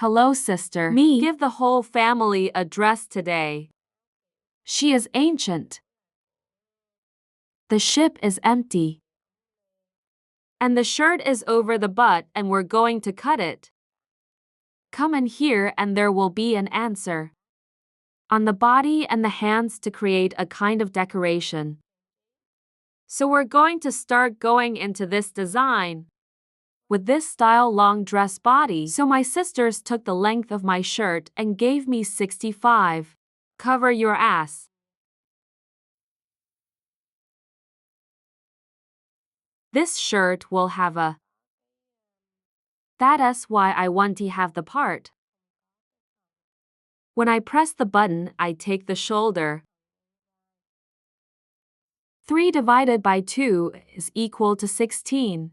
Hello, sister. Me. Give the whole family a dress today. She is ancient. The ship is empty. And the shirt is over the butt and we're going to cut it. Come in here and there will be an answer. On the body and the hands to create a kind of decoration. So we're going to start going into this design. With this style long dress body, so my sisters took the length of my shirt and gave me 65. Cover your ass. This shirt will have a. That's why I want to have the part. When I press the button, I take the shoulder. 3 divided by 2 is equal to 16.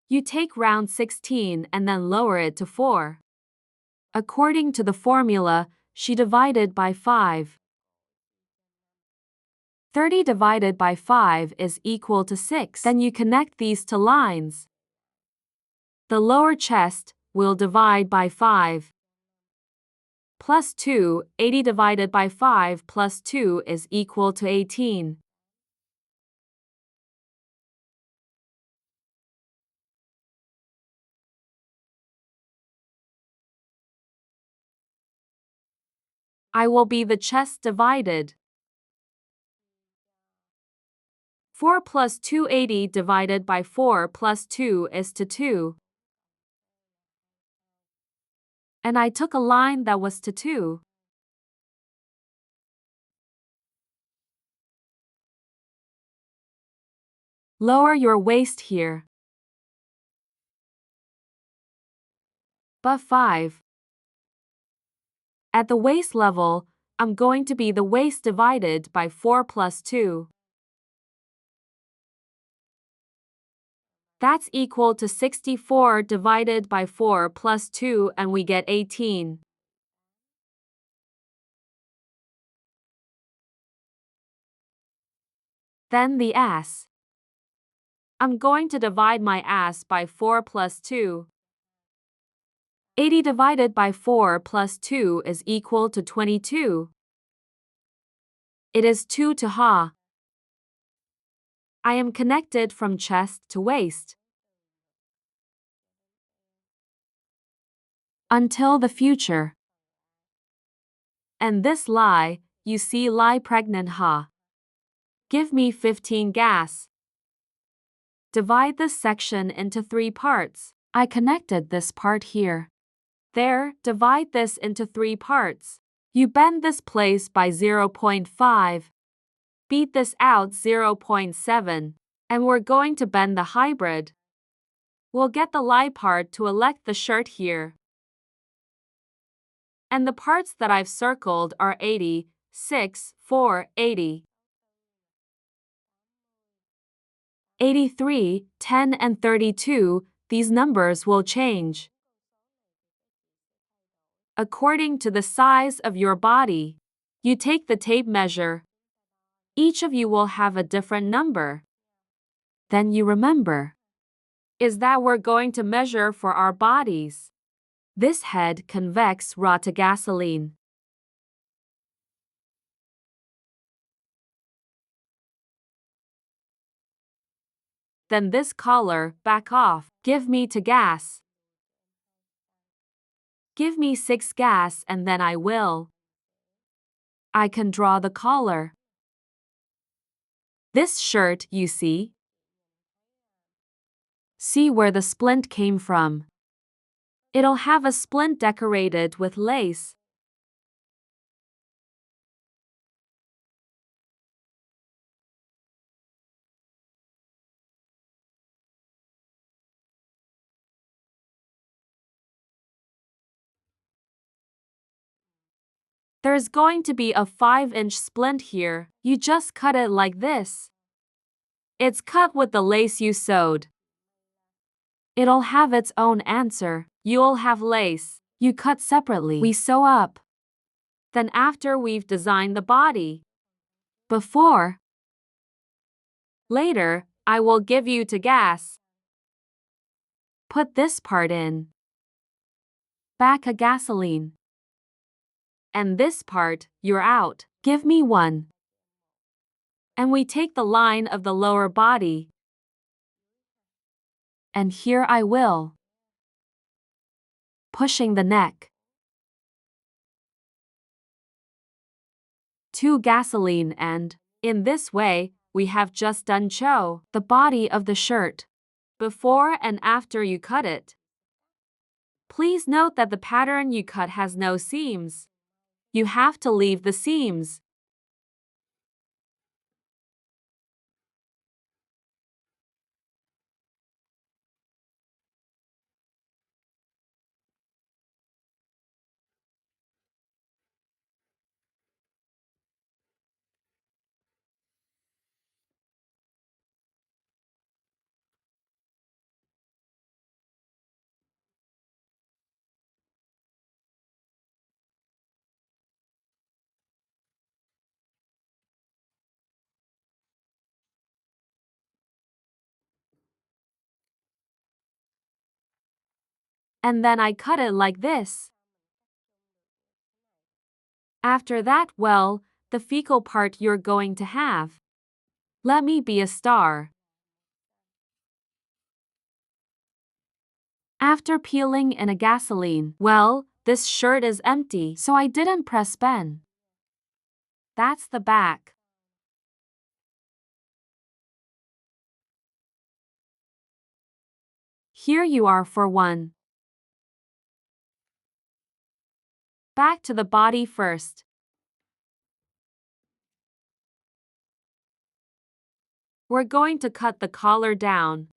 You take round 16 and then lower it to 4. According to the formula, she divided by 5. 30 divided by 5 is equal to 6. Then you connect these two lines. The lower chest will divide by 5. Plus 2, 80 divided by 5 plus 2 is equal to 18. I will be the chest divided. 4 plus 280 divided by 4 plus 2 is to 2. And I took a line that was to 2. Lower your waist here. But 5. At the waist level, I'm going to be the waist divided by 4 plus 2. That's equal to 64 divided by 4 plus 2 and we get 18. Then the ass. I'm going to divide my ass by 4 plus 2. 80 divided by 4 plus 2 is equal to 22. It is 2 to ha. I am connected from chest to waist. Until the future. And this lie, you see lie pregnant ha. Give me 15 gas. Divide this section into 3 parts. I connected this part here. There, divide this into 3 parts. You bend this place by 0.5. Beat this out 0.7. And we're going to bend the hybrid. We'll get the lie part to elect the shirt here. And the parts that I've circled are 80, 6, 4, 80. 83, 10 and 32, these numbers will change according to the size of your body. You take the tape measure. Each of you will have a different number. Then you remember is that we're going to measure for our bodies. This head convex raw to gasoline. Then this collar, back off, give me to gas. Give me 6 gas and then I will. I can draw the collar. This shirt, you see? See where the splint came from. It'll have a splint decorated with lace. There's going to be a 5-inch splint here. You just cut it like this. It's cut with the lace you sewed. It'll have its own answer. You'll have lace. You cut separately. We sew up. Then after we've designed the body. Before. Later, I will give you to gas. Put this part in. Back a gasoline. And this part, you're out. Give me one. And we take the line of the lower body. And here I will. Pushing the neck. 2 gasoline and, in this way, we have just done the body of the shirt. Before and after you cut it. Please note that the pattern you cut has no seams. You have to leave the seams. And then I cut it like this. After that, well, the fecal part you're going to have. Let me be a star. After peeling in a gasoline, well, this shirt is empty, so I didn't press pen. That's the back. Here you are for one. Back to the body first. We're going to cut the collar down.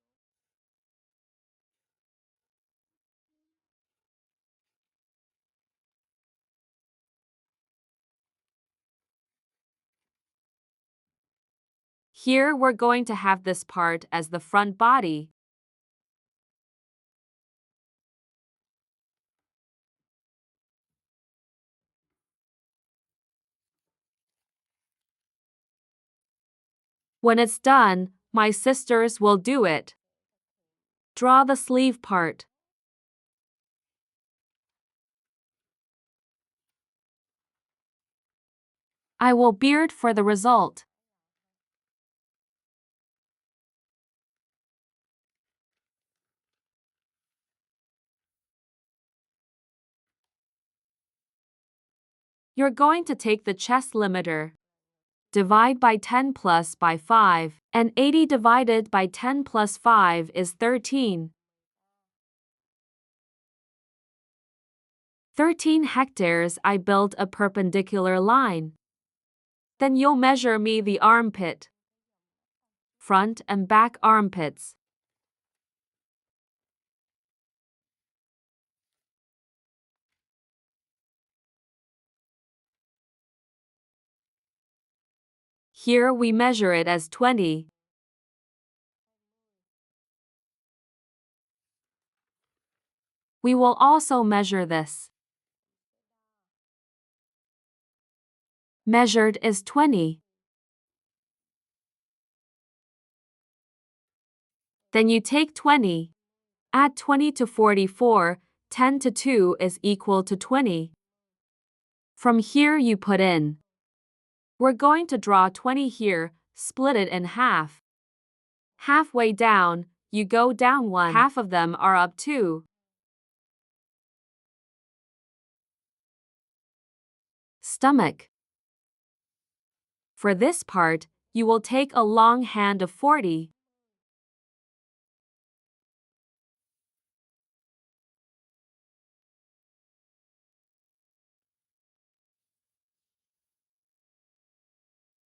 Here we're going to have this part as the front body. When it's done, my sisters will do it. Draw the sleeve part. I will beard for the result. You're going to take the chest limiter. Divide by 10 plus by 5, and 80 divided by 10 plus 5 is 13. 13 hectares. I built a perpendicular line. Then you'll measure me the armpit. Front and back armpits. Here we measure it as 20. We will also measure this. Measured is 20. Then you take 20. Add 20 to 44, 10 to 2 is equal to 20. From here you put in. We're going to draw 20 here, split it in half. Halfway down, you go down one. Half of them are up 2. Stomach. For this part, you will take a long hand of 40.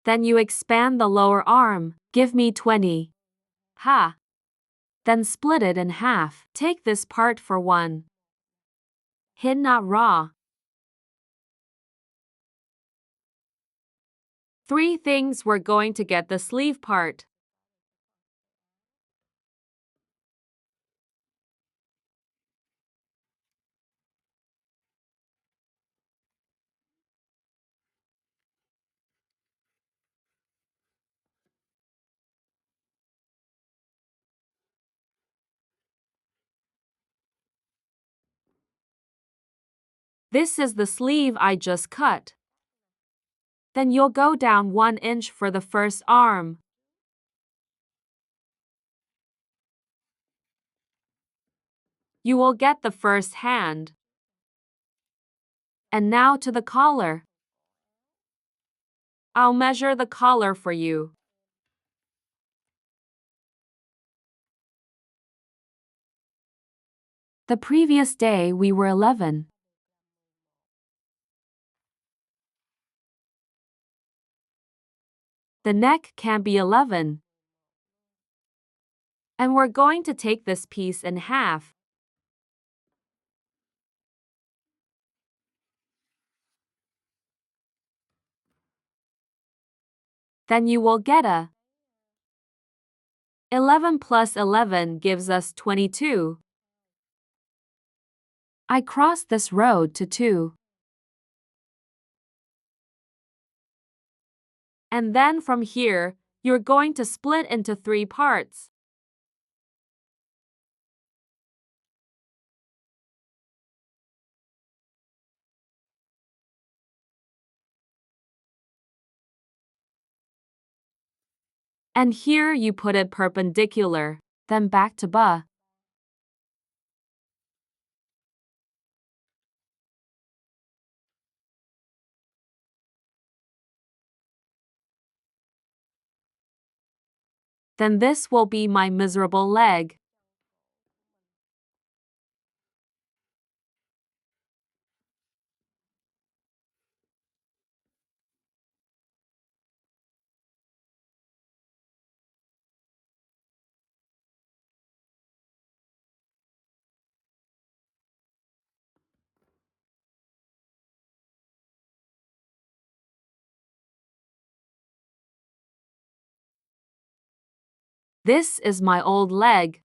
Then you expand the lower arm. Give me 20. Ha! Then split it in half. Take this part for one. Hid not raw. 3 things we're going to get the sleeve part. This is the sleeve I just cut. Then you'll go down 1 inch for the first arm. You will get the first hand. And now to the collar. I'll measure the collar for you. The previous day we were 11. The neck can be 11. And we're going to take this piece in half. Then you will get a 11 plus 11 gives us 22. I crossed this road to 2. And then from here, you're going to split into 3 parts. And here you put it perpendicular, Then back to ba. then this will be my miserable leg. This is my old leg.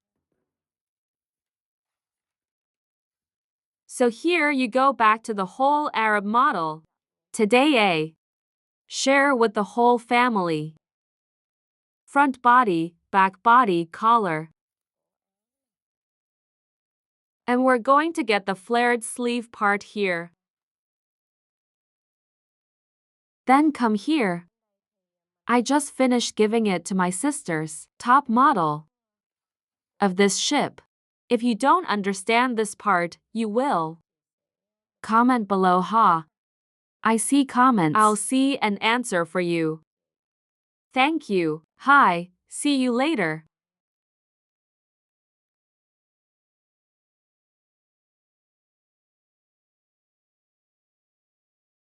So here you go back to the whole Arab model. Today A. Share with the whole family. Front body, back body, collar. And we're going to get the flared sleeve part here. Then come here. I just finished giving it to my sisters, top model of this ship. If you don't understand this part, you will. Comment below ha. I see comments. I'll see and answer for you. Thank you. Hi, see you later.